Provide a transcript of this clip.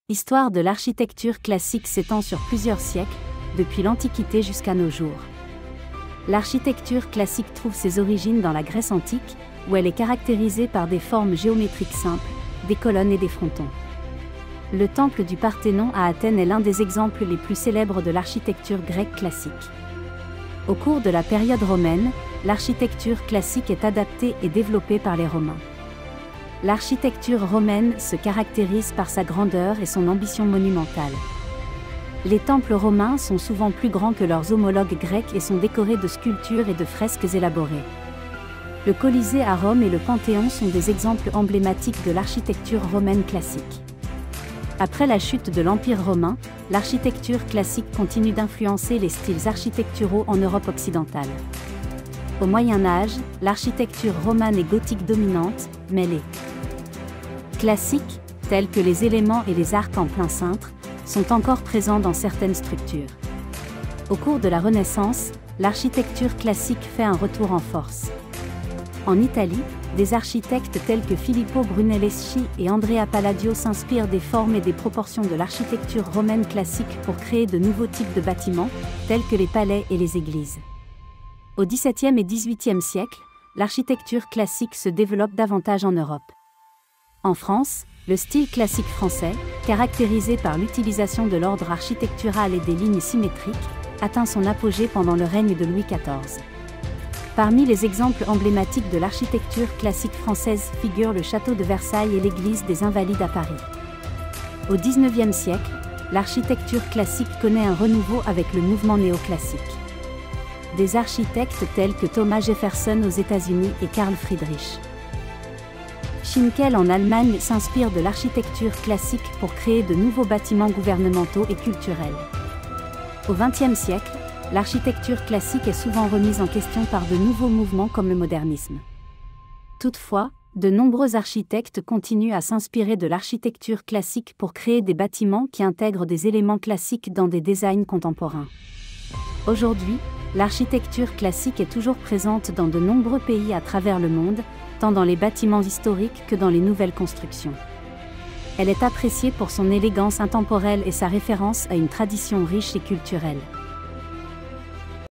Histoire de l'architecture classique s'étend sur plusieurs siècles, depuis l'Antiquité jusqu'à nos jours. L'architecture classique trouve ses origines dans la Grèce antique, où elle est caractérisée par des formes géométriques simples, des colonnes et des frontons. Le temple du Parthénon à Athènes est l'un des exemples les plus célèbres de l'architecture grecque classique. Au cours de la période romaine, l'architecture classique est adaptée et développée par les Romains. L'architecture romaine se caractérise par sa grandeur et son ambition monumentale. Les temples romains sont souvent plus grands que leurs homologues grecs et sont décorés de sculptures et de fresques élaborées. Le Colisée à Rome et le Panthéon sont des exemples emblématiques de l'architecture romaine classique. Après la chute de l'Empire romain, l'architecture classique continue d'influencer les styles architecturaux en Europe occidentale. Au Moyen Âge, l'architecture romane et gothique dominante, mêlée. Classiques, tels que les éléments et les arcs en plein cintre, sont encore présents dans certaines structures. Au cours de la Renaissance, l'architecture classique fait un retour en force. En Italie, des architectes tels que Filippo Brunelleschi et Andrea Palladio s'inspirent des formes et des proportions de l'architecture romaine classique pour créer de nouveaux types de bâtiments, tels que les palais et les églises. Au XVIIe et XVIIIe siècle, l'architecture classique se développe davantage en Europe. En France, le style classique français, caractérisé par l'utilisation de l'ordre architectural et des lignes symétriques, atteint son apogée pendant le règne de Louis XIV. Parmi les exemples emblématiques de l'architecture classique française figurent le château de Versailles et l'église des Invalides à Paris. Au XIXe siècle, l'architecture classique connaît un renouveau avec le mouvement néoclassique. Des architectes tels que Thomas Jefferson aux États-Unis et Carl Friedrich Schinkel en Allemagne s'inspire de l'architecture classique pour créer de nouveaux bâtiments gouvernementaux et culturels. Au XXe siècle, l'architecture classique est souvent remise en question par de nouveaux mouvements comme le modernisme. Toutefois, de nombreux architectes continuent à s'inspirer de l'architecture classique pour créer des bâtiments qui intègrent des éléments classiques dans des designs contemporains. Aujourd'hui, l'architecture classique est toujours présente dans de nombreux pays à travers le monde, tant dans les bâtiments historiques que dans les nouvelles constructions. Elle est appréciée pour son élégance intemporelle et sa référence à une tradition riche et culturelle.